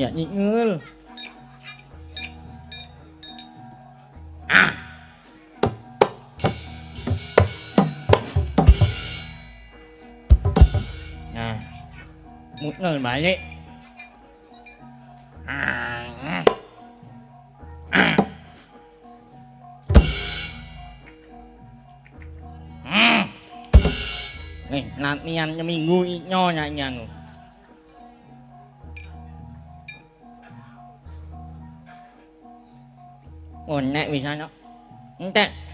Ya nyingul. Nah. Mutnul balik. Nih, latihan seminggu inyo nyanyi. Oh, nek bisa no. Entek.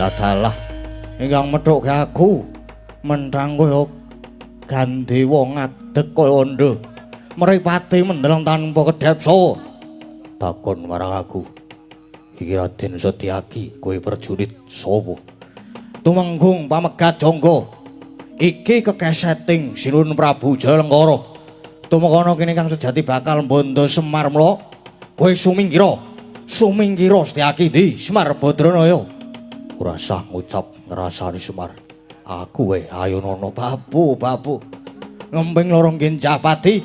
adalah ingkang methuke aku mentrang kaya ganti wong adeg kaya ndhe mripate mendeleng tanpa kedhepsa takon marang aku iki Raden Setyaki kowe prajurit sapa tumenggung pamegat jangga iki kekeseting Sinun Prabu Jalengkara tumekana kene kang sejati bakal mbondo Semar mula kowe sumingkira Setyaki di Semar Badranaya ora sah ngucap ngrasani Semar aku wae Ayunana babu ngemping lorong Gencapati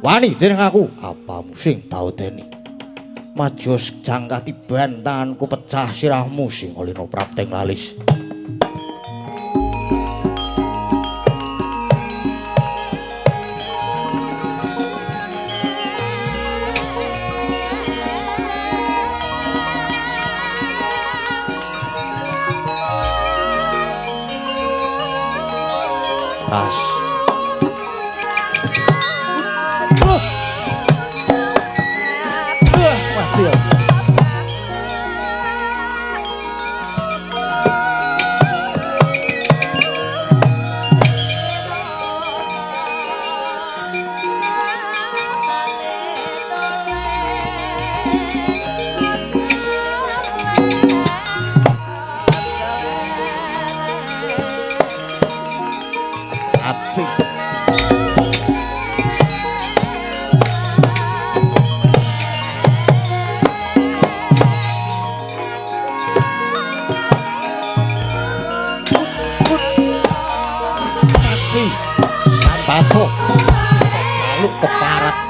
wani dening aku apamu sing taudeni maju jangkati bantanganku pecah sirahmu sing olina prapting lalis Ras. Mati ya. Batuk lalu keparat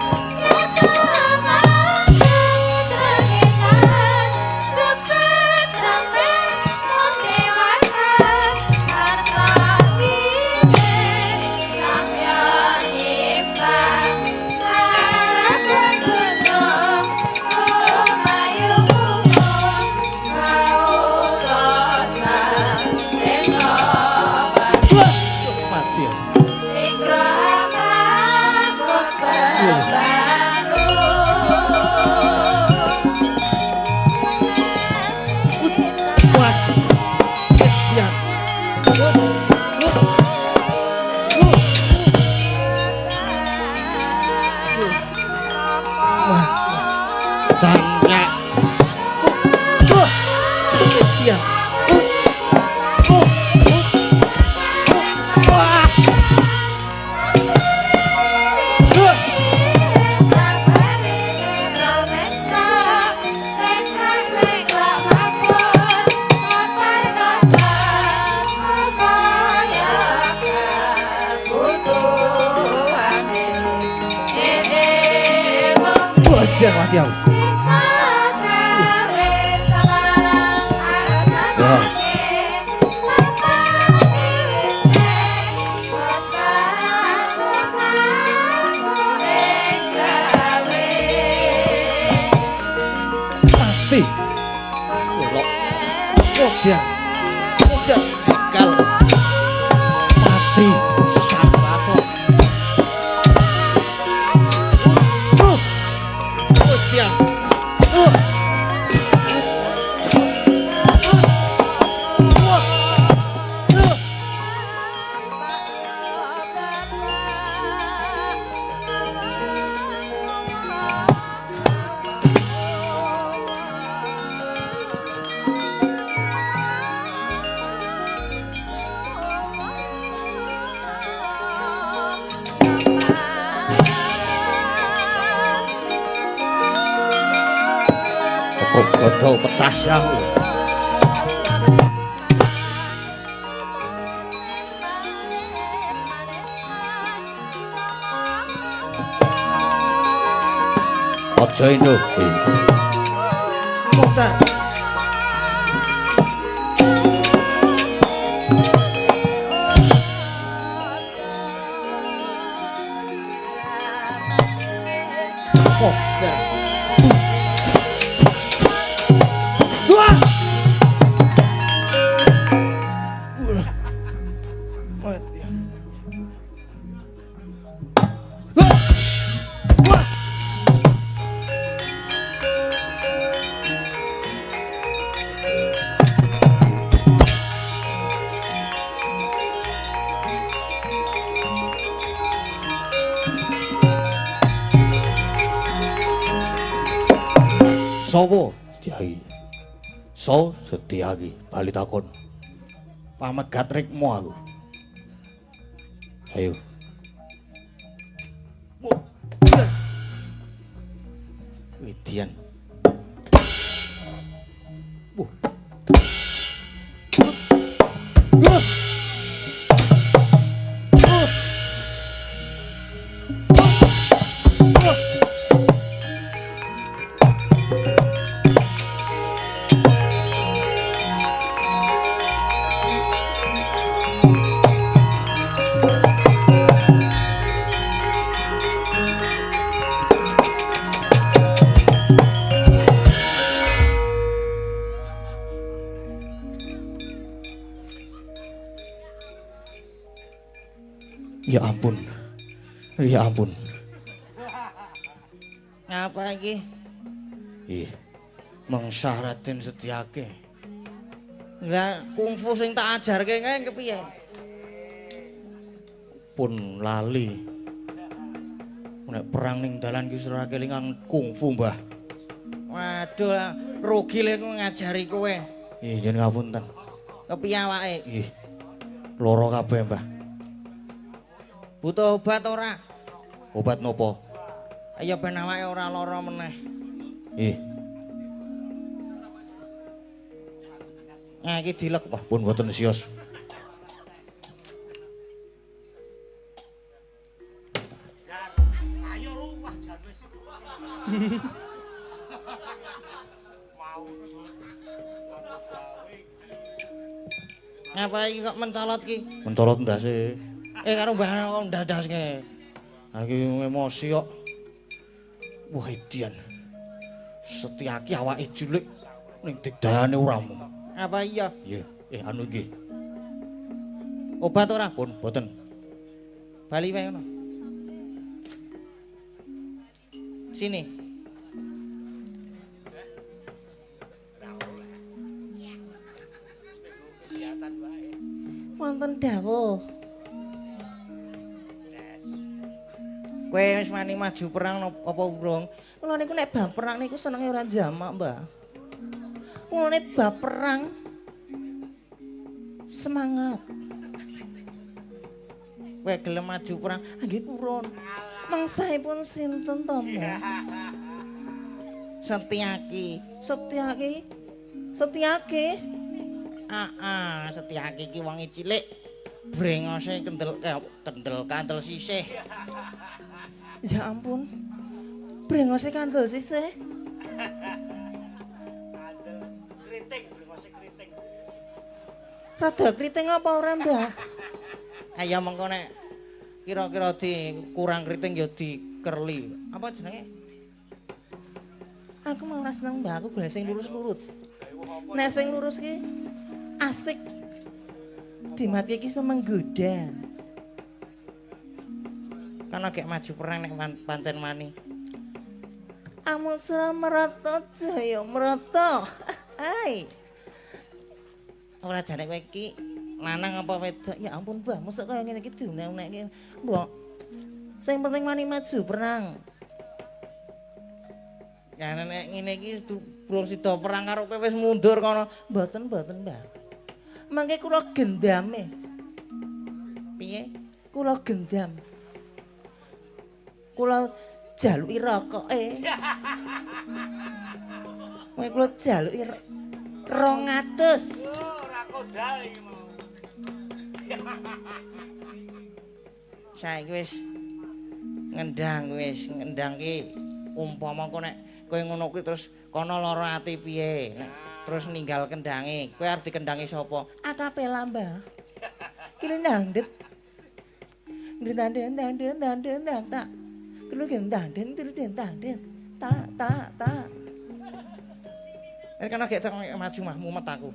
mati aku. Mati. Udah cekal. Mati. Bodoh pecah syahmu. Aja indo. Mutar. Sopo? Setiaki. Setiaki bali takon. Pamegat rikmu aku. Ayo. Widian. Ya ampun. Ya ampun. Ngapa iki? Ih, mengsaratin Setyaki. Lah kungfu sing tak ajarke kae kepiye? Pun lali. Nek perang ning dalan ki ora kelingan kungfu, Mbah. Waduh, lah, rugi le ku ngajari kowe. Ih, yen ngapunten. Kepiye awake? Ih. Loro kabeh, Mbah. Butuh obat ora? Obat nopo? Ayo ben awake ora lara meneh. Ih, Nah, iki dilek. wah pun boten sios. Ayo luwah jan wis. Ngapa iki kok mencolot ki? Mencolot ndase. Karo mbah kok ndadaske. Ha iki emosi kok. Wah, Edian. Setyaki awake cilik ning digdayane uramu. Apa iya? Iya, anu iki. Obat ora? Pun boten. Bali wae ngono. Sini. Wonten dawuh. Kowe wis mani maju perang apa urung? Kula niku nek bab perang niku senenge ora jamak, Mbah. Kula nek bab perang semangat. Kowe gelem maju perang, nggih purun. Mangsaipun sinten to, Mbah? Setyaki. Setyaki ki wong cilik. Brengose kendel kandel sisih. Ya ampun. Brengose kandel sisih. Kriting. Rada kriting apa ora, Mbah? Ayo mengko nek kira-kira kurang kriting ya dikerli. Apa jenenge? Aku mau ora seneng, Mbah. Aku golek sing lurus-lurus. Nek sing lurus ki asik. Dimati iki iso menggoda. Kana gek maju perang nek pancen mani. Amusra merata jaya merata. Hai. Ora jane kowe iki lanang apa wedok? Ya ampun, Mbah, mosok kaya ngene iki diunek-unekke. Mbok. Sing penting mani maju perang. Ya nek ngene iki durung sida perang karo kowe wis mundur kono. Mboten, Mbah. Mangke kula gendame. Piye? Kula gendam. Kula jaluki rokoke. Mangke kula jaluki 200. Ora kodal iki mau. Saiki wis ngendang ki umpama kok nek kowe ngono kuwi terus kono lara ati piye? Terus ninggal kendange. Kowe arep dikendangi sapa? Akapela, Mbah. Kene ndangdet. Ndandeng tak. Kulo ndandeng tak. Kan gek maju mah mumet aku.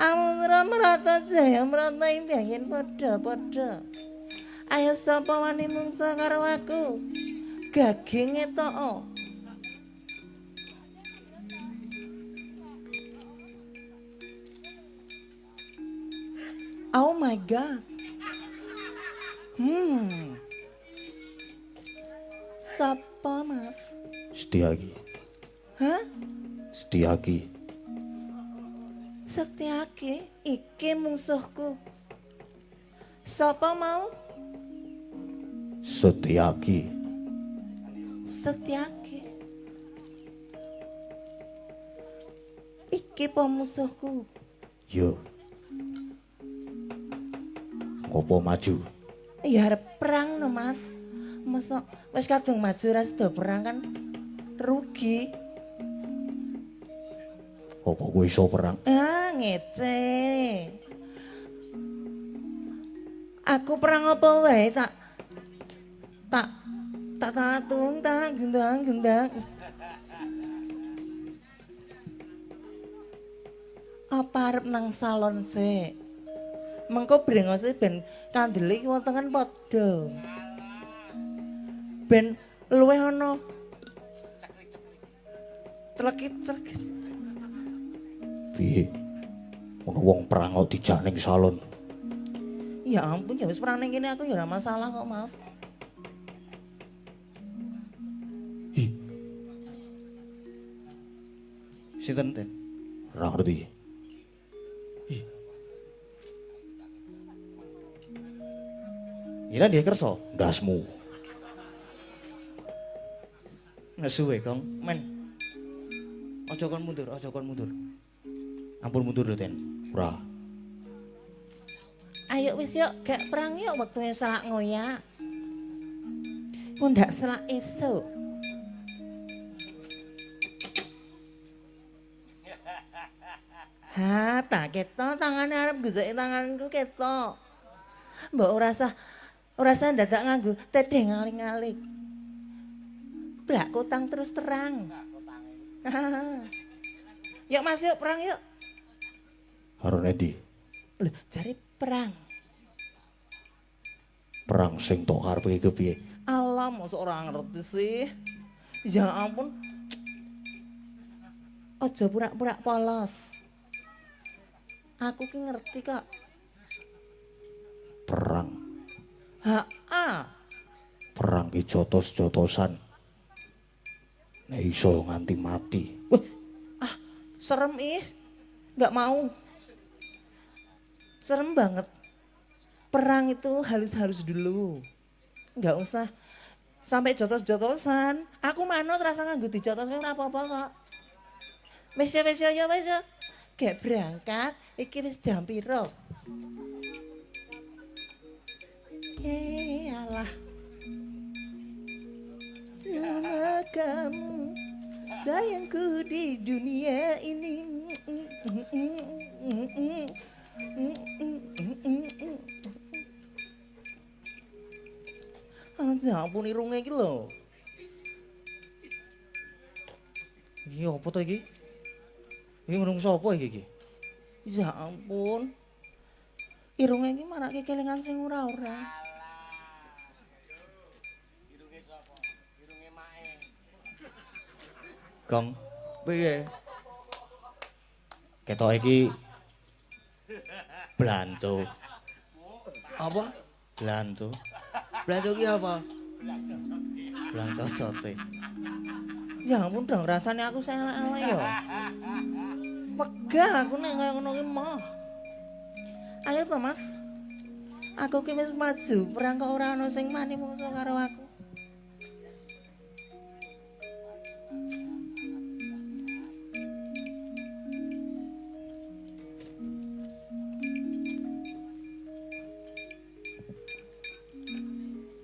Amra merata jaya merata imbangen padha-padha. Ayo sapa wani mungsa karo aku? Gaging etok. Oh my god. Sapa, Mas? Setyaki. Hah? Setyaki. Setyaki iki musuhku. Sapa mau? Setyaki. Setyaki. Iki pemusuhku. Yo. Ngopo maju? Ya arep perang no, Mas. Masa wis kadung maju ra sida perang kan rugi. Apa kowe iso perang? Ah, ngece. Aku perang apa wae tak gendang. Apa arep nang salon sik? Mengko brengose ben kandele iki wontengan padha. Ben luwih ana celekit-celekit. Piye? Ono wong perang kok dijak ning salon. Ya ampun, ya wis perang ning kene aku ya ora masalah kok, maaf. Hi, Sinten ten? ora ngerti. Ira dia kerso. Ndasmu. Nesuwe, Kong. Men. Aja kon mundur, aja kon mundur. Ampun mundur lho, Ten. Ora. Ayo wis yuk, gak perang yuk waktunya selak ngoyak. Ku ndak selak esuk. Ha, tak ketok tangane arep geseki tanganku ketok. Mbok ora usah dadak nganggo tedeng ngaling-aling. Blak kutang terus terang. Yuk Mas, yuk perang yuk. Karo Nedi. Lho, jare perang. Perang sing tok karepe iki piye? Alah, mosok ora ngerti sih. Ya ampun. Aja pura-pura polos. Aku ki ngerti kok. Perang. Ha-ah. Perang ki jotos-jotosan. Nek iso nganti mati. Wah, serem ih. Nggak mau. Serem banget. Perang itu halus-halus dulu. Nggak usah sampai jotos-jotosan. Aku manut rasa nganggo dijotos ora apa-apa kok. Wis ya. Gak berangkat, iki wis jam piro? Alah. Lama kamu sayangku di dunia ini. Ya ampun irunge iki lho. Iki apa to iki? Iki menungso apa iki? Ya ampun. Irunge iki marake kelingan sing ora-ora. Irunge sapa? Irunge mae. Gong, piye? Ketok iki Blanco. Apa? blanco. Blanco ki apa? Blanco sote. Ya ampun dong, rasane aku selek-elek ya. Wegah aku nek kaya ngono ki mah. Ayo to, Mas. Aku ki wis maju, perang kok ora ana sing mani musuh karo aku.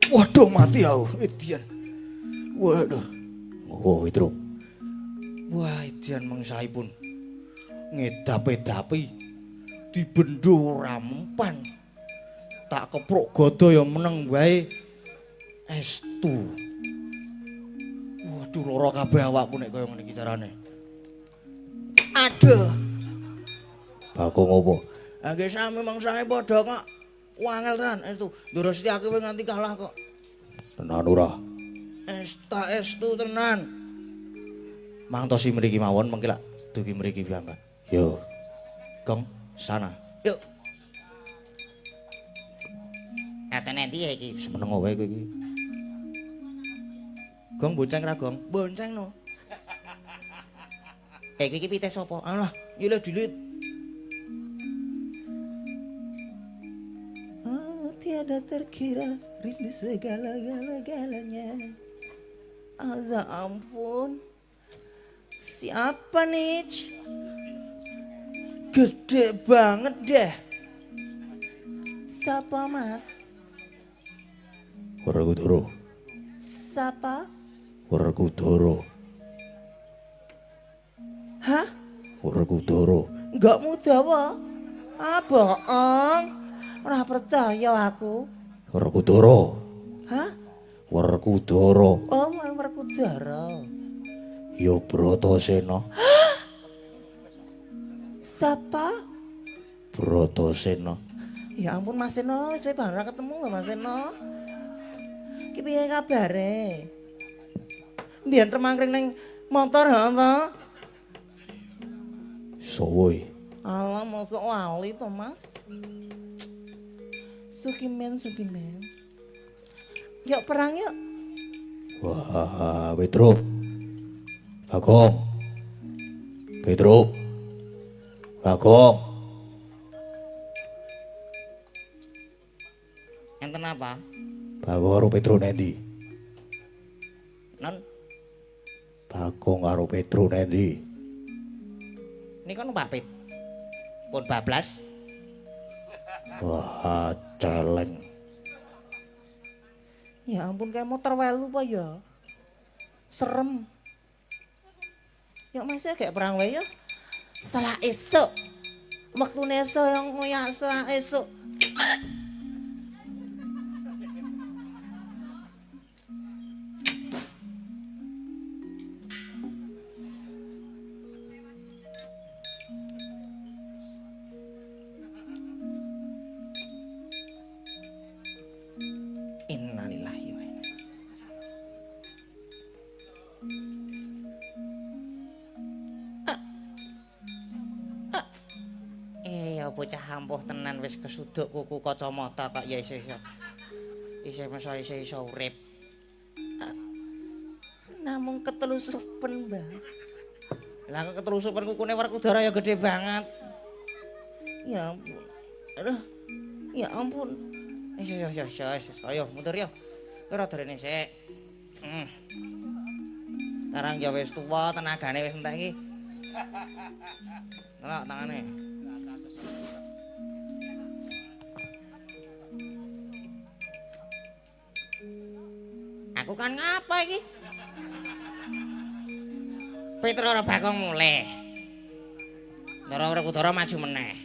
Waduh mati aku, Edian. Waduh. Oh, itu. Wah, Idian mangsaipun ngedap-edapi dibendo ora mempan. Tak kepruk godo ya meneng wae estu. Waduh, lara kabeh awakku nek kaya ngene iki carane. Aduh. Bagong apa? Nggih sami mangsae padha kok. Wangel tenan estu. Ndoro Setyaki kowe nganti kalah kok. Tenan ora? Estu tenan. Mangtosi mriki mawon mengki lak dugi mriki piyambak. Yo. Gong, sana. Yuk. Atene ndi iki? Semeneng wae kowe iki. Gong bonceng ra, Gong? Bonceng no. Iki pitih sapa? Alah, nyilih dilit. Oh, tiada terkira rindu segala-galanya. Aza ampun. Siapa nih? Gede banget deh. Siapa mas? Werkudara. Siapa? Werkudara. Hah? Werkudara. Enggak muda wah. Ah bohong. Ora percaya aku. Werkudara. Hah? Werkudara. Oh, Werkudara. Ya Bratasena. Siapa? Bratasena. Ya ampun Mas Seno, wis wae bareng ketemu lho Mas Seno. Ki piye kabare? Mbiyen remangkring ning motor ha to? Sowoy. Alah mosok lali to Mas. Sukimen. Yuk perang yuk. Wah, Petro. Bagong. Petro. Bagong. Enten apa? Bagong karo Petro nendi? Non, Bagong karo Petro nendi? ini kan numpak pit. Pun bablas. Wah, celeng. Ya ampun kayak motor welu apa ya? Serem. Yuk Mas ya kayak perang wae yuk. Salah esok. Waktu esok yang ngoyak salah esok. Innalillahi wa inna. Ya bocah ampuh tenan wis kesuduk kuku kacamata kok ya isih iso urip. Namung ketelusupen, Mbak. Lah kok ketelusupen kukune Werkudara ya gede banget. Ya ampun. Aduh. Ya ampun. Ayo mundur yo. Ora darene sik. Sekarang ya wis tuwa, tenagane wis entek iki. Ngelak tangane. Aku kan ngapa iki? Petro ora Bagong mulih. Ndara Werkudara maju meneh.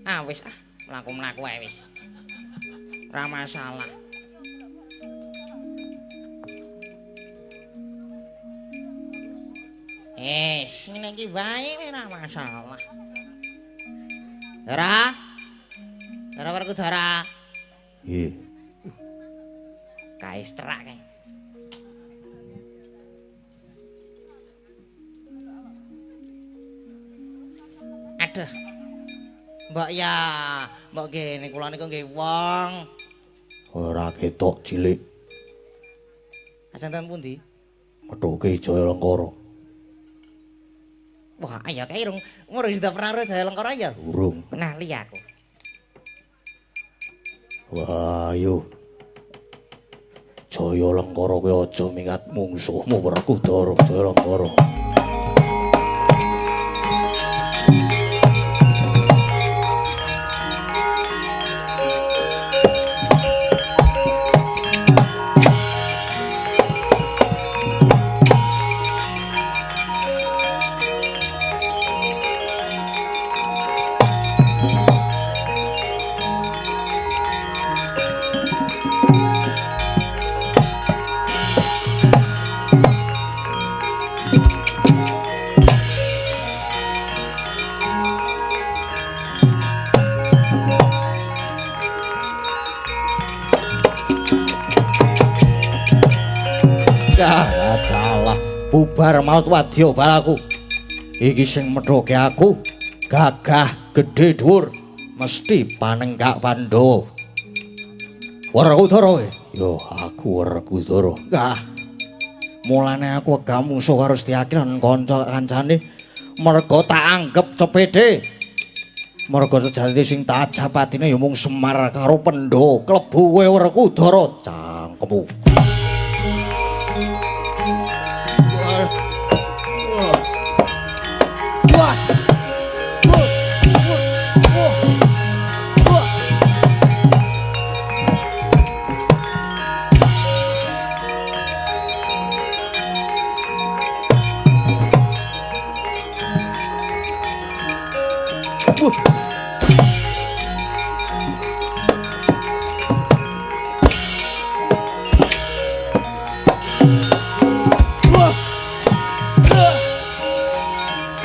Ah wis mlaku-mlaku ae wis. Ora masalah. Ngene iki wae ora masalah. Ndara Werkudara. Nggih. Kae strak kae. Aduh. Mbak ya, mbak gene kula niku nggih wong. Ora ketok cilik. Ajanten pundi? Methuke Jayalengkara. Wah, ayo kae rung ngurung sudah pernah ro Jayalengkara ya? Urung. Kenali aku. Wah, ayo. Jayalengkara kowe aja mingat mungsuhmu Werkudara Jayalengkara. Dalah bubar maut wadya balaku. Iki sing methoke aku gagah gedhe dhuwur mesti panenggak Pandhawa. Werkudara kowe? Yo aku Werkudara. Mulane aku wegah musuh karo Setyaki lan kanca kancane merga tak anggep cepede. Merga sejatine sing tak japatine ya mung Semar karo Pendho klebu kowe Werkudara cangkemmu.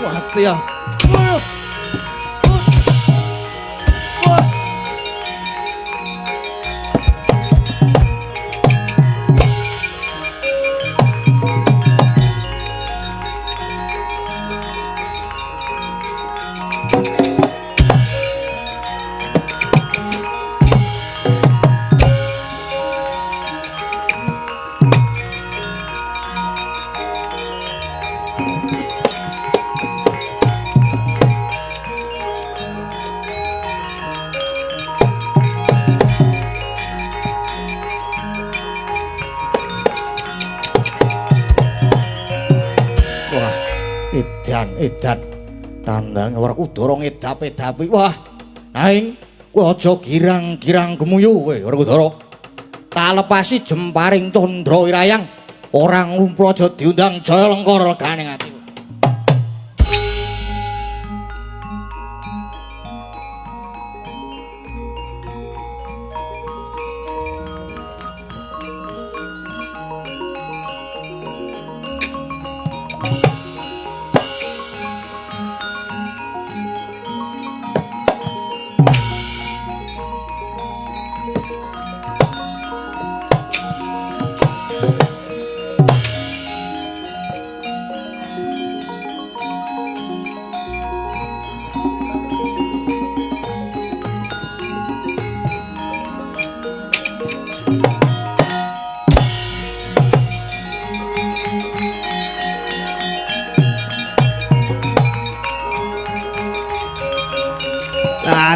Mati ya. Edan tandang Werkudara ngedap-edapi. Wah, aing kowe aja girang-girang gemuyu kowe Werkudara. Tak lepasi jemparing Candra Wirayang. Orang lumpur aja diundang Jaya Lengkara legane atiku.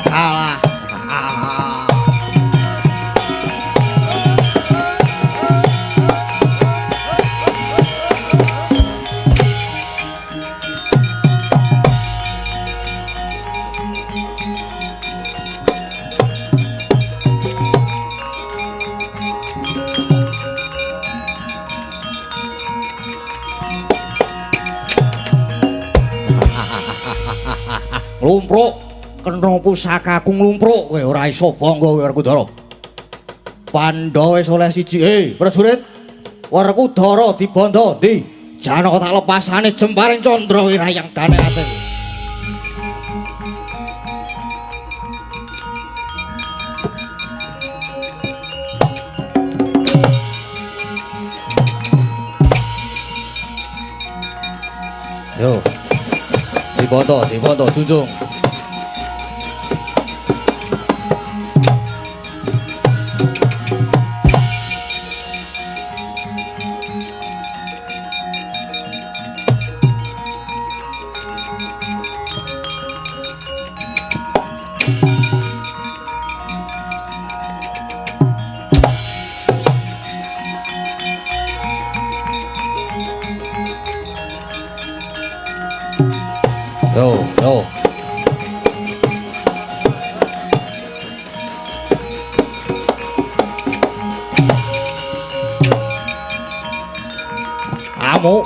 Salah. Lumpruk kena pusakaku nglumpruk kowe ora iso bangga kowe Werkudara. Pandhawa wis oleh siji. Prajurit, Werkudara dibanda ndi? Janaka tak lepasane jemparing Candra Wirayang gane ati. Yo. Dibanda Junjung. Yo. Amo.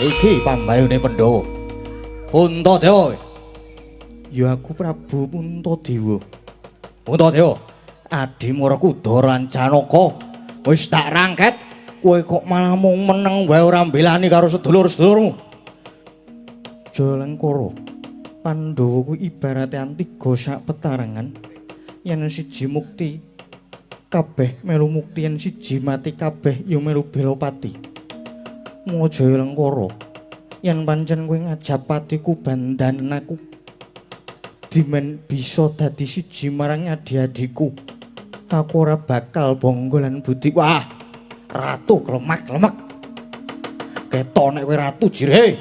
Iki pambayune Pendhawa. Puntadewa. Ya aku Prabu Puntadewa. Puntadewa, adimu Rekudara lan Janaka wis tak rangket, kowe kok malah mung meneng wae ora mbelani karo sedulur-sedulurmu. Jalengkara, Pandhawa kuwi ibarate tiga sak petarangan. Yen siji mukti kabeh melu mukti, yen siji mati kabeh ya melu bela pati. Mula Jalengkara, yen pancen kowe ngajab patiku bandanen aku dimen bisa dadi siji marang adi-adiku. Aku ora bakal bangga lan budi. Wah, ratu klemak-lemek. Ketok nek kowe ratu jire.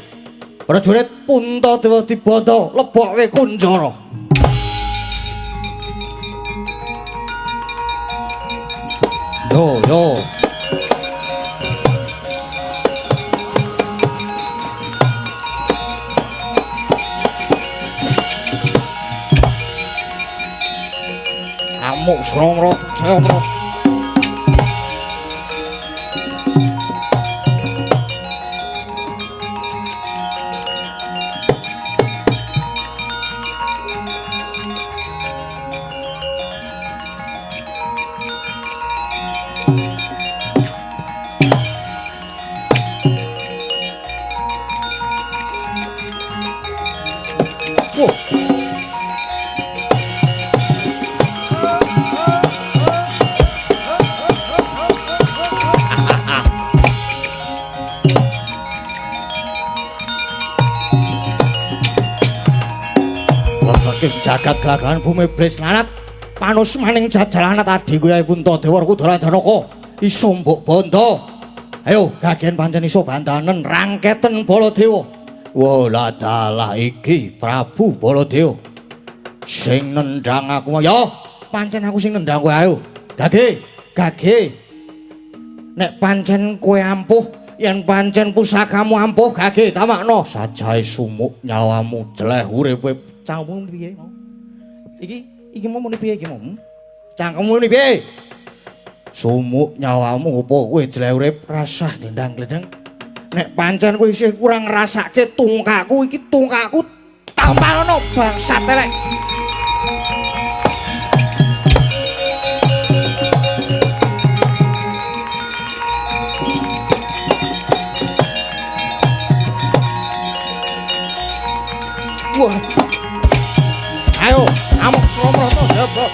Prajurit Puntadewa dibata lebokke kunjara. Yo. Amuk Sromrot, Sromrot. Jagat gelagahan bumi blis lanat panus maning jajalanat adiku Yai Puntadewa Rekudara Janaka iso mbok bondo. Ayo gagen pancen iso bandanen rangketen Baladewa. Wala dalah iki Prabu Baladewa sing nendhang aku. Ya pancen aku sing nendhang kowe. Ayo gage nek pancen kowe ampuh, yen pancen pusakamu ampuh gage tamakno sajae sumuk nyawamu jeleh uripe. Cangkemmu piye mau? Iki mau muni piye iki mau? Cangkemmu muni piye? Sumuk nyawamu apa kowe jeleh urip rasah glendang-glendang. Nek pancen kowe isih kurang ngrasake tungkakku, iki tungkakku tampalono bangsat elek. Wah. Ayo, amuk Sromrata jebok.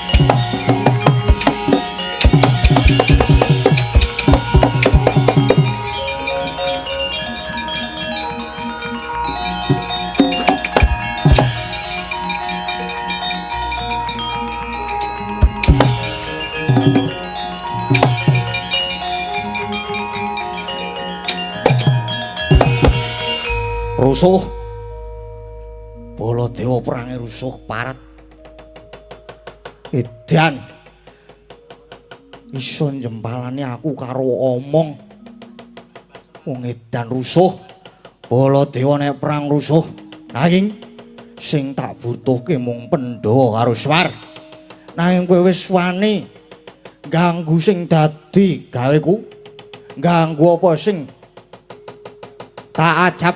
Rusuh. Baladewa perange rusuh parat. Edan iso njempalani aku karo omong. Wong edan rusuh, Baladewa nek perang rusuh. Nanging sing tak butuhke mung Pandhawa karo Swar. Nanging kowe wis wani ganggu sing dadi gaweku. Ganggu apa sing tak ajab,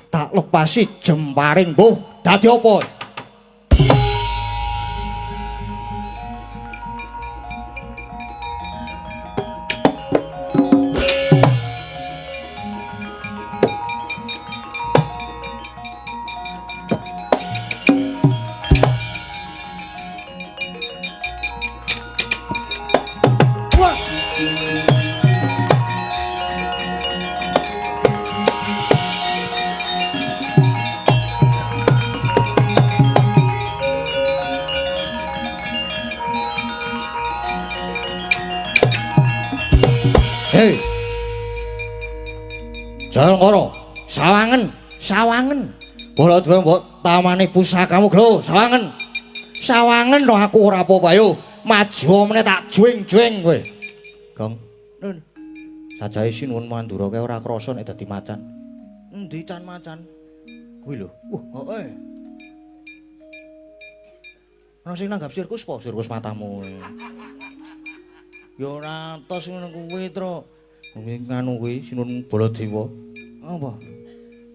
tak lepasi jemparing mbuh dadi apa? Hei, Jalengkara, sawangen. Baladewa mbok tamani pusakamu glo, sawangen no aku ora apa-apa. Yo, maju meneh tak juing-juing kowe. Gong, nun. Sajahe sinuwun mandura kae ora krasa nek dadi macan. Endi can macan? Kuwi lho. Heeh. Ana sing nanggap sirkus po, sirkus matamu. Ya ora tos ngono kuwi, Tru. Nganu kuwi Sinuwun Baladewa. Apa?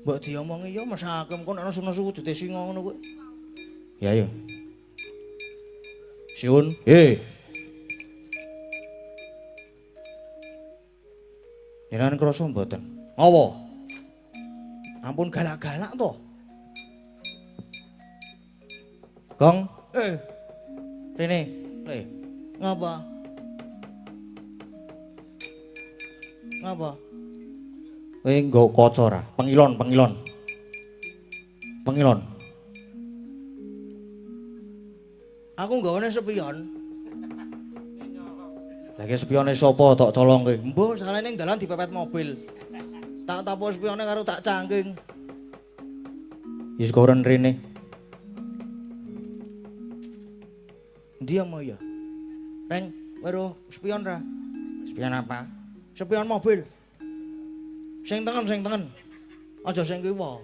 Mbok diomongi ya mesake kok nek nesu-nesu wujude singa ngono kuwi. Ya ya. Siun. Jenengan krasa mboten? Apa? Ampun galak-galak to. Gong, rene, le. Ngapa? Ngapa? Kowe nggo kaca ora? Pengilon. Pengilon. Aku nggawane spion. Lagi spione sapa tok colongke? Mbok salahne ning dalan dipepet mobil. Tak tapo spione karo tak cangking. Wis koren rene. Dia mau ya. Reng, weruh spion ra? Spion apa? Spion mobil. Sing tengen. Aja sing kiwa.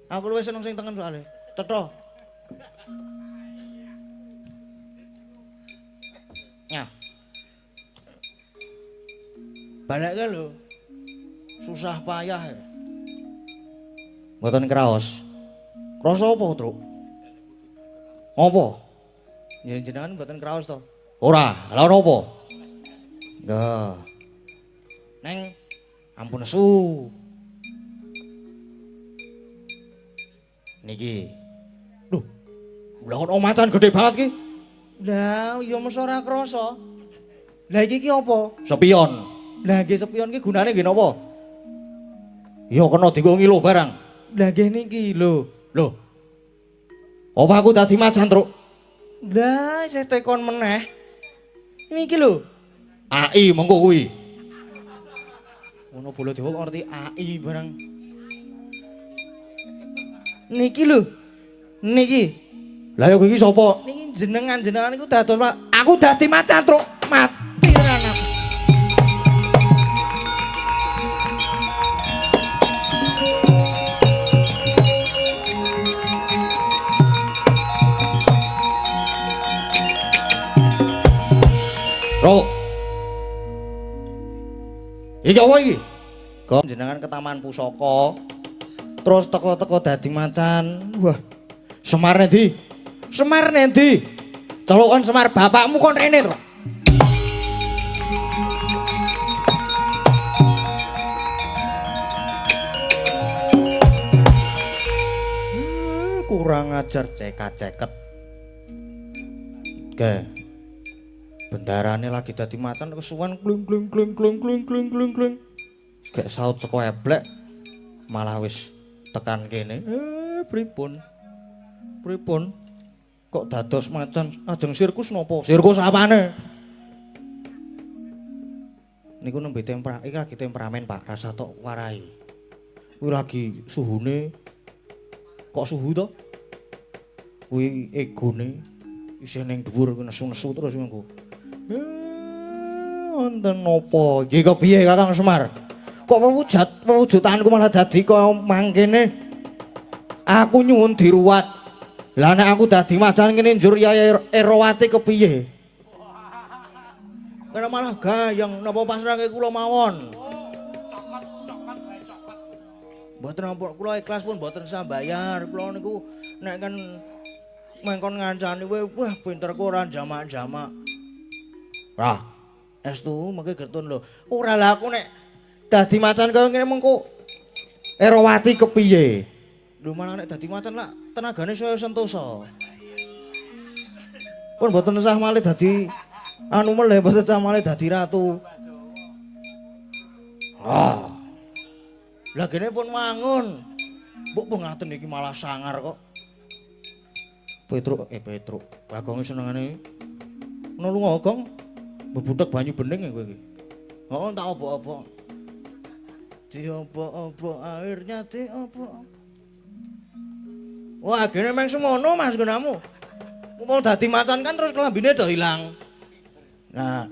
Aku luwih seneng sing tengen soalé. Cetha. Ya. Balekke lho. Susah payah. Mboten kraos. Krasa apa, Truk? Apa? Jenengan mboten kraos to. Ora, lha apa? Nggih. Neng ampun nesu. Niki. Duh. Lah kok macan gede banget ki? Lah, ya mesti ora krasa. Lah iki apa? Spion. Lah nggih spion ki gunane nggih napa? Ya kena dienggo ngilo barang. Lah nggih niki lho. Loh. Apa aku dadi macan, Truk? Lah saya tekon meneh. Niki lho. AI mengko kuwi. Ono bolo dewa ngerti AI barang. Niki lho. Niki. Lah ya kuwi sapa? Niki jenengan iku dados aku dadi macan, Truk. Mati tenan aku. Bro. Iki apa iki? Kok jenengan ke taman pusaka. Terus teko-teko dadi macan. Wah, Semar ndi? Semar nendi? Celukan Semar bapakmu kon rene, Truk. Kurang ajar ceket. Oke. Bendarane lagi dadi macan kesuwen kling. Gek saut saka eblek malah wis tekan kene. Pripun? Kok dados macan ajeng sirkus napa? Sirkus apane? Niku nembe iki lagi temperamen, Pak. Rasa tok warai. Kuwi lagi suhune kok suhu to? Kuwi egone isih ning dhuwur nesu-nesu terus mengko. Wonten napa? Iki kok piye Kakang Semar? Kok pewujudanku malah dadi kaya mangkene? Aku nyuwun diruwat. Lah nek aku dadi macan kene njur Yai Erowati kepiye? Kena malah gayeng napa pasrahke kula mawon. Mboten ampun kula ikhlas pun mboten usah bayar. Kula niku nek kan mengkon ngancani wah pinterku ora jamak-jamak. Rah, Estu mengke gertun lho. Ora lah aku nek dadi macan kaya ngene mengko Erowati kepiye? lho malah nek dadi macan lah tenagane saya sentosa. Pun mboten usah malih dadi anu meleh mboten usah malih dadi ratu. Lah kene pun mangun. Mbok pengaten iki malah sangar kok. Petruk, Bagong senengane ngono lunga, Gong. Bebutek banyu bening kowe iki. Oh, tak obok-obok. Diobok-obok airnya diobok. Wah, gene meng semono Mas gunamu. Mau dadi macan kan terus kelambine do ilang. Nah.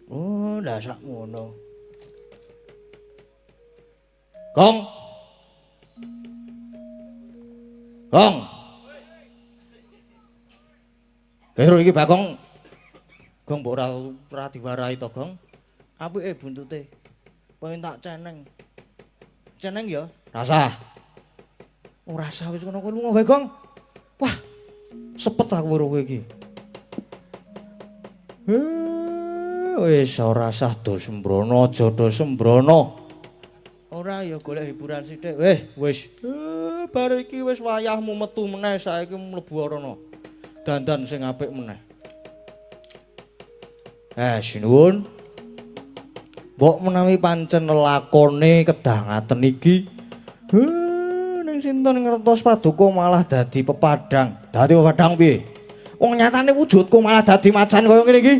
Oh, lah sak ngono. Gong. Kero iki Bagong. Gong mbok ora diwarai to, Gong. Apike buntute? Pengen tak ceneng. Ceneng ya? Rasah. Ora usah wis ngono kowe lunga wae, Gong. Sepet aku weruh kowe iki. Wis ora usah do sembrono, aja do sembrono. Ora ya golek hiburan sithik. Wis. Bar iki wis wayahmu metu meneh, saiki mlebu arana. Dandan sing apik meneh. Sinuwun. Mbok menawi pancen lakone kedah ngaten iki. Ning sinten ngertos paduka malah dadi pepadang. Dadi pepadang piye? Wong nyatane wujudku malah dadi macan kaya ngene iki.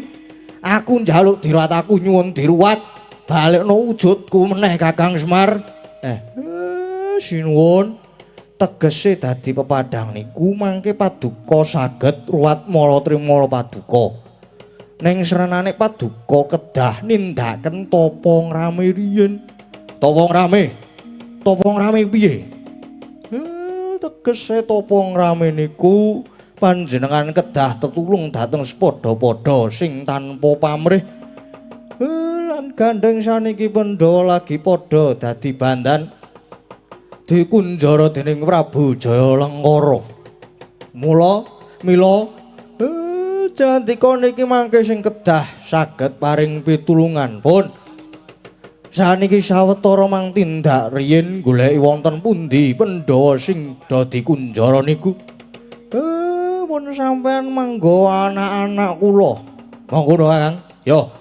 Aku njaluk diruwat, aku nyuwun diruwat. Balekno wujudku meneh Kakang Semar. Sinuwun. Tegese dadi pepadang niku mangke paduka saged ruwat mala trimala paduka. Ning srenane paduka kedah nindakaken tapa ngrame riyen. Tapa ngrame? Tapa ngrame piye? Tegese tapa ngrame niku panjenengan kedah tetulung dhateng sepadha-padha sing tanpa pamrih. Lan gandeng saniki Pandhawa lagi padha dadi bandan dikunjara dening Prabu Jayalengkara. Mila Cantika niki mangke sing kedah saged paring pitulungan pun. Saniki sawetara mang tindak riyin goleki wonten pundi Pandhawa sing dadi kunjara niku. Mun sampean manggo anak-anak kula. Monggo Kakang. Yo.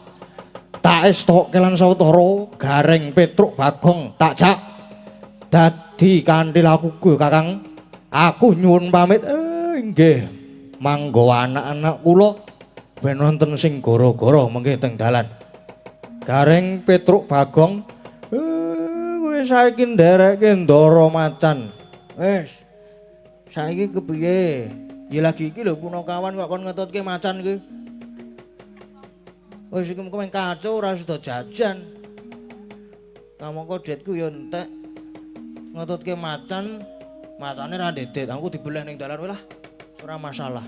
Tak estokke lan sawetara Gareng Petruk Bagong tak jak dadi kanthi lakuku Kakang. Aku nyuwun pamit. Nggih. Manggo anak-anak kula ben wonten sing gara-gara mengke teng dalan. Gareng Petruk Bagong, kowe saiki nderekke ndara macan. Wis. Saiki kepiye? Ya lagi iki lho punakawan kok kon ngetutke macan iki. Wis iki mung kacau ora sida jajan. Kamangka ditku ya entek. Ngetutke macan, macane ra ndedet. Aku dibeleh ning dalan wae lah. Ora masalah.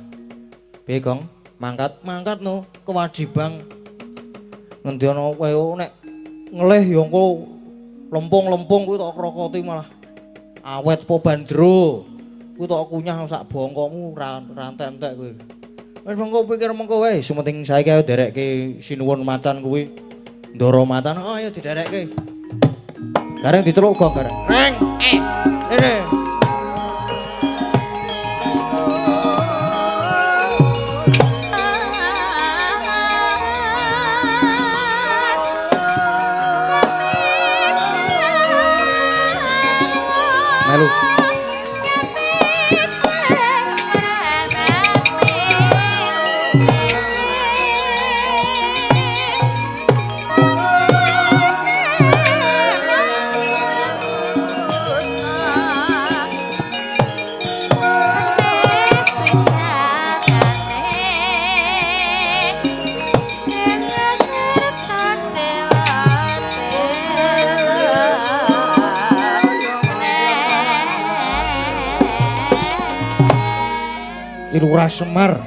Piye, Gong? Mangkat no kewajiban. Ngendi ana kowe nek ngelih ya engko lempung-lempung kuwi tok krokoti malah awet po bandro. Kuwi tok kunyah sak bongkomu ra entek-entek kowe. Wis mengko pikir mengko wae, sementing saiki ayo derekke sinuwun macan kuwi. Ndara macan, ayo diderekke. Gareng diceluk Gong, Gareng. Reng, rene. Melu. Lurah Semar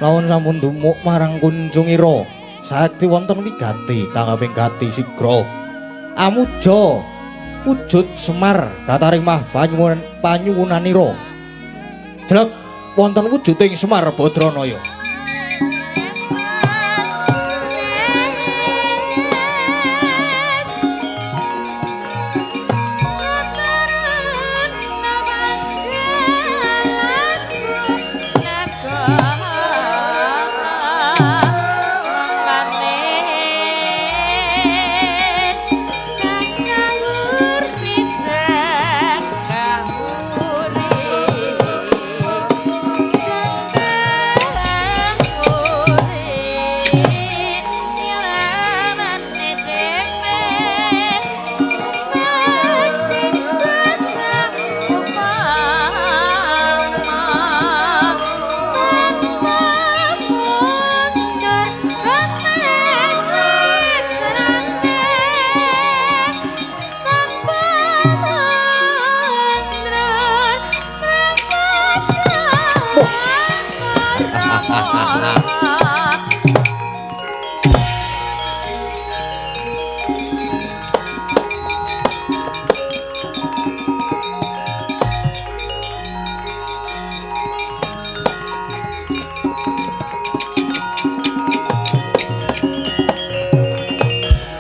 lawon sampun dumuk marang kunjungiro sakti wonten wigati tanggaping gati sigra amuja wujud Semar katarimah panyuwunaniro jelek wonten wujuding Semar Badranaya.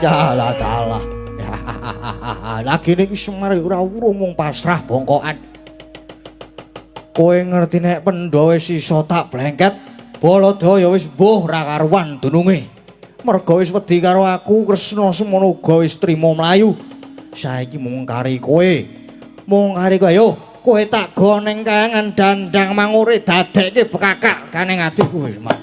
Ya lah dalah. Lagi niki Semar ora urung mung pasrah bongkokan. Kowe ngerti nek Pandhawa wis iso tak blengket, Baladaya wis mbuh ra karuan dununge. Merga wis wedi karo aku, Kresna semono uga wis trima mlayu. Saiki mung kari kowe. Mung kari kowe yo, kowe tak go ning kayangan dandang mangure dadekke bekakak kane atiku wis Semar.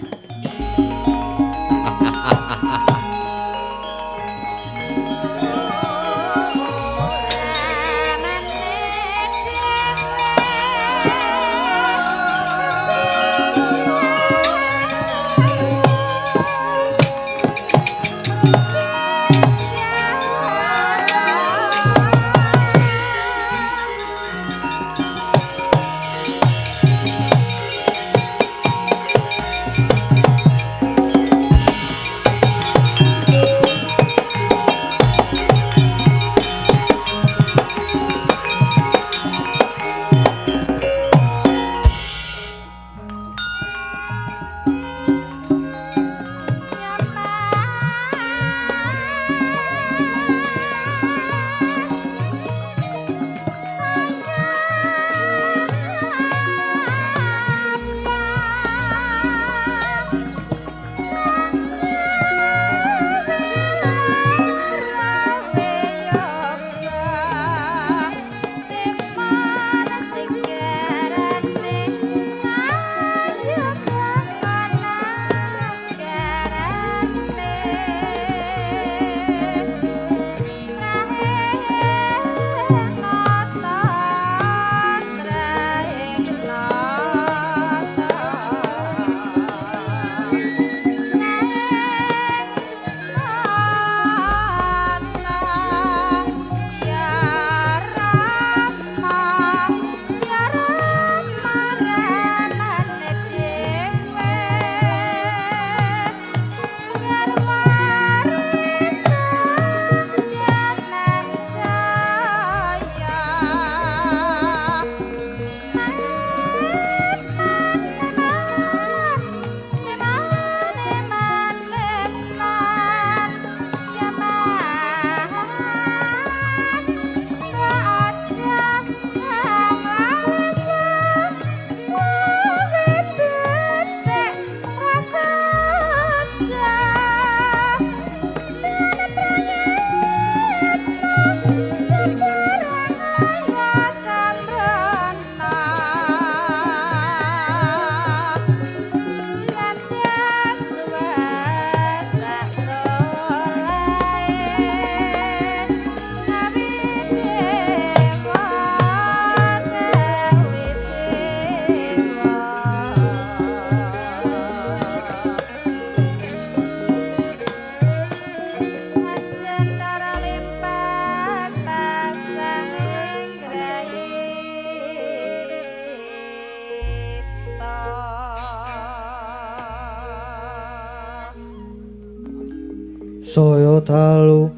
Saya dalu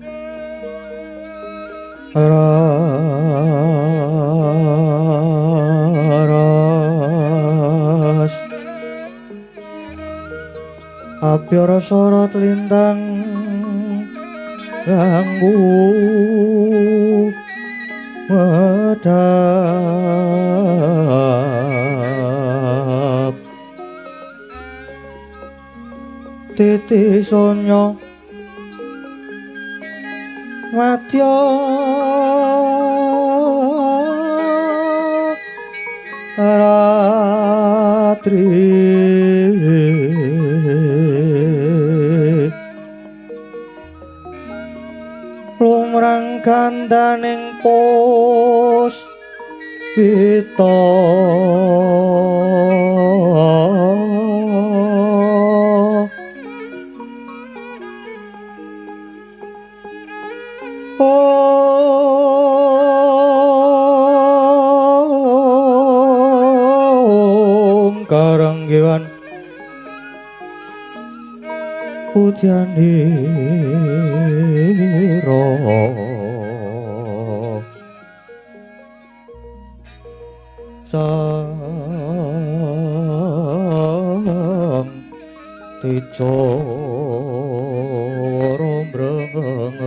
raras apiara sorot lintang ganggu medap titi sonya madya ratri lumrang kandaning pos pita karanggewan putyanira sang tica rombreng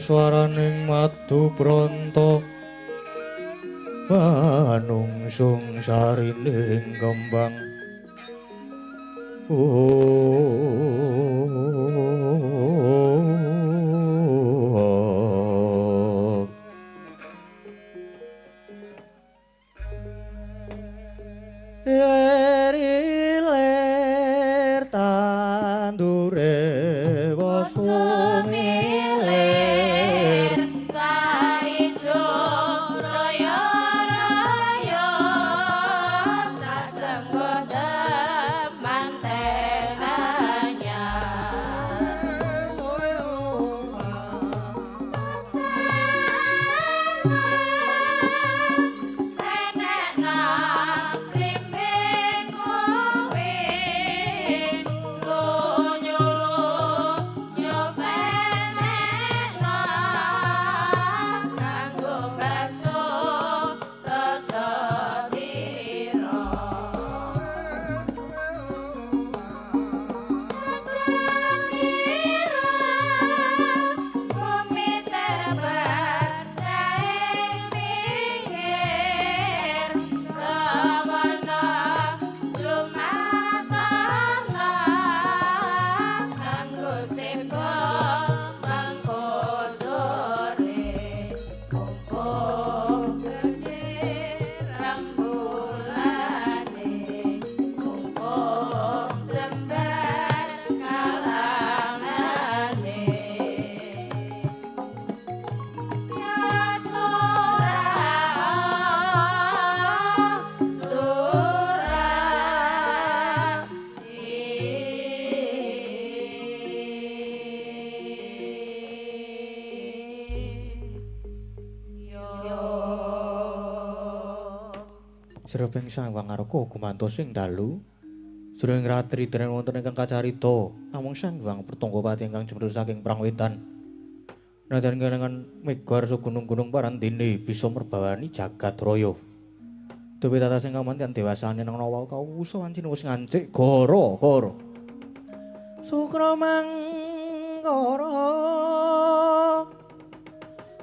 swaraning madu pronto manungsung sarining kembang ler tandure Sumilir taijo royo-royo tak senggoda mantenanya enek nak blimbing kuwi Srebeng sawang arko gumantos sing dalu jroning ratri dereng wonten ingkang kacarita amung sangwang pertonggopati ingkang jembrus saking perang wetan nadyan kenangan megar gunung-gunung parandene bisa merbawani jagat raya dewe tata sing kamantian dewasane nang nawa kawusa wancine wis ngancik gara-gara Sukramangkara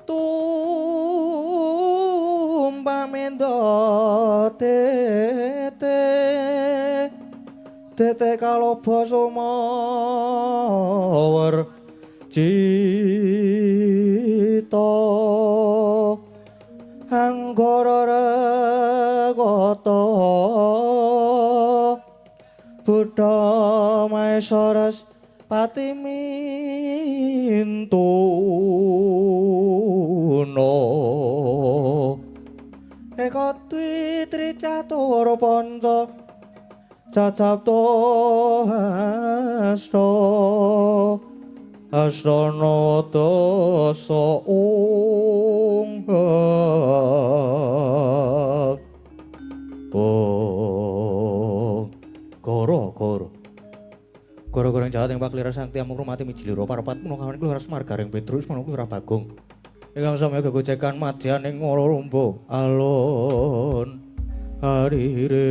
tumpamenda tete kaloba sumawar cita anggara regata buddha maesaras patimintuna eka twitri catur panca cacapto astana dasa unggah Goro-goro jahat ing paklira sakti amung rumati mijilira parapat punakawan iku laras margaring Petrus manungku ora bagong ingkang samya gegojekan madyan ing Ngoromba alon harire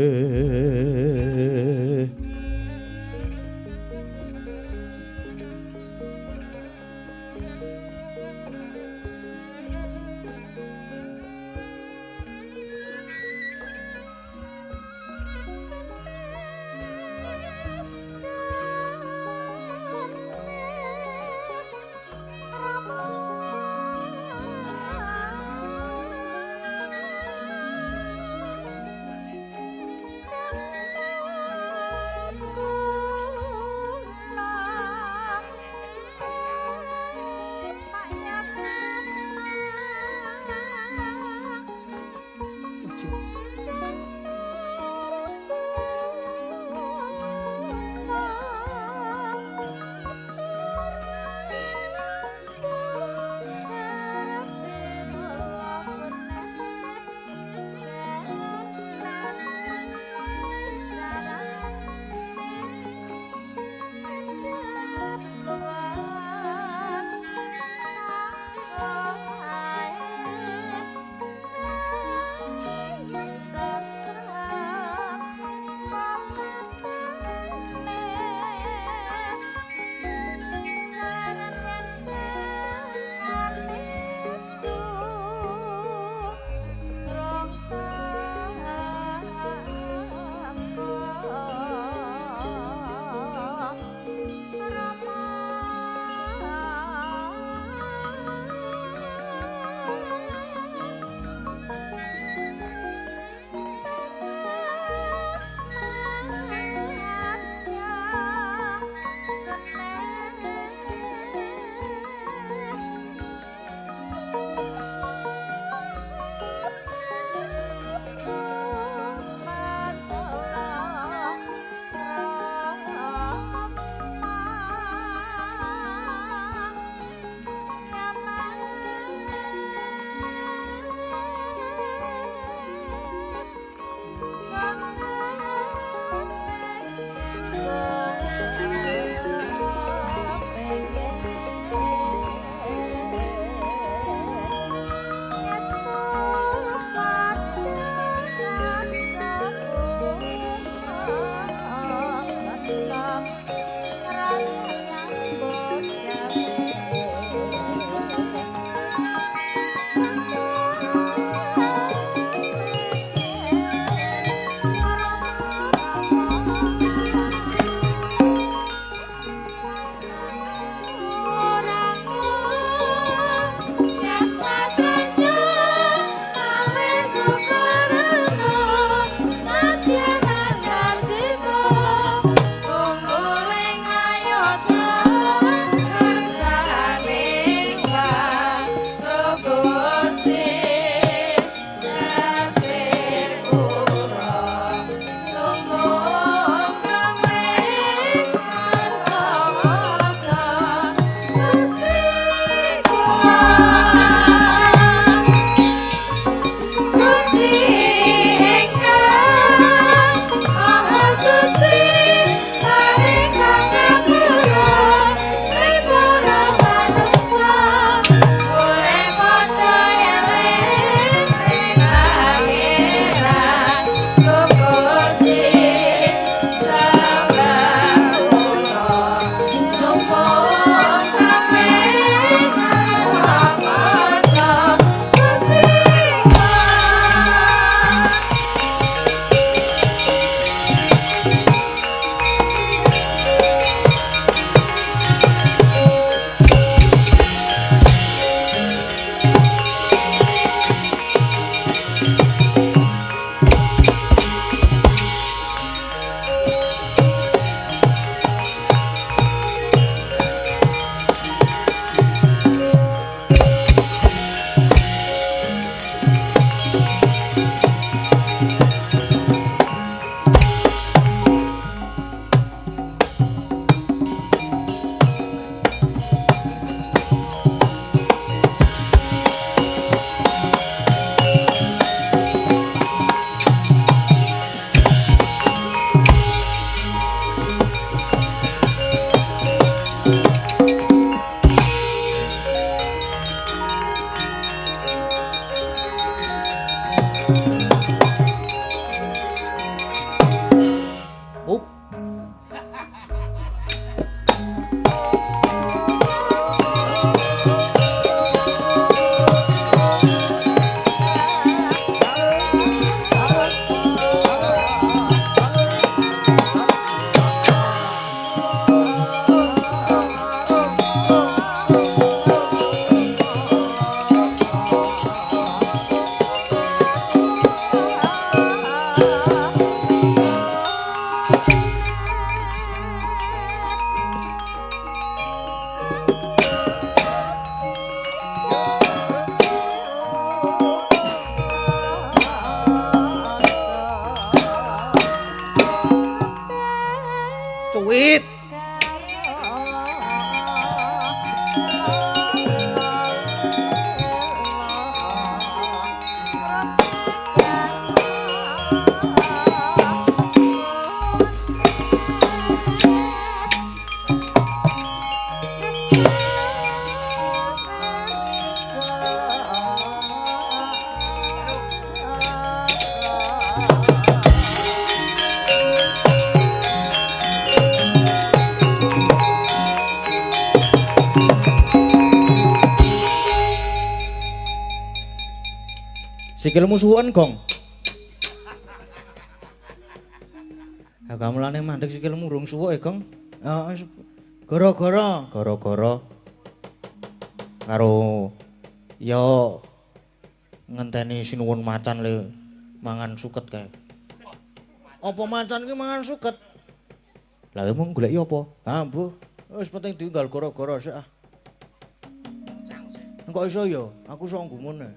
Oh, cuit. Sikilmu suwun, Gong. Agak mulane mandek sikilmu rung suwuk, Gong. Gara-gara karo ya ngenteni sinuwun macan le mangan suket kae. Apa macan ki mangan suket? Lah emang goleki apa? Ah, Bu. Wis penting ditinggal gara-gara sik ah. Engko iso ya, aku iso nggumun.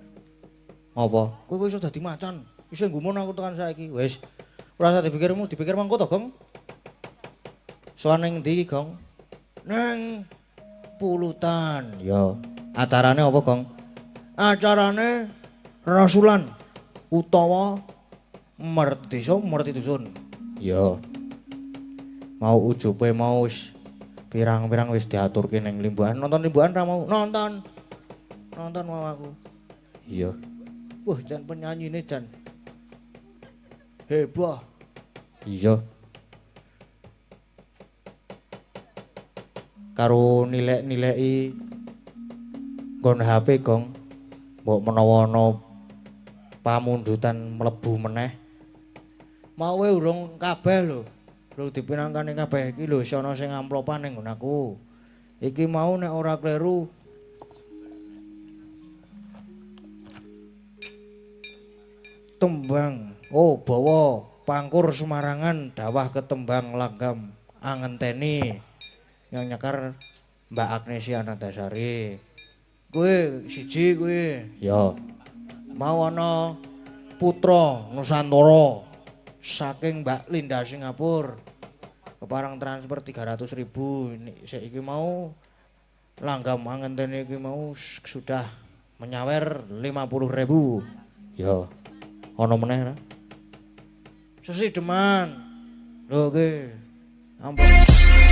Apa? Kowe iso dadi macan. Iso nggumun aku tekan saiki. Wis. Ora usah dipikirmu, dipikir mangko to, Gong. Soan ning ndi iki, Gong? Nang Pulutan. Ya. Acarane apa, Gong? Acarane rasulan utawa merti desa, merti dusun. Ya. Mau ujupe mau wis pirang-pirang wis diaturke ning limbuhan. Nonton limbuhan ra mau? Nonton. Nonton mau aku. Iya. Wah, jan penyanyine jan. Heboh. Iya. Karo nilek-nileki nggon HP, Gong. Mbok menawa ana pamundutan mlebu meneh. Mau urung kabeh lho. Lho dipinangkani kabeh iki lho isih ana sing amplopan ning nggon aku. Iki mau nek ora kleru tembang bawa pangkur Semarangan dawah ketembang langgam angenteni yang nyekar Mbak Agnesia Nadasari. Kowe siji kowe. Ya. Mau ana putra Nusantara saking Mbak Linda Singapura. Keparang transfer 300.000. Sik iki mau langgam angenteni iki mau sudah menyawer 50.000. Ya. Ana meneh ra? Sesideman. Lho ki. Ampun.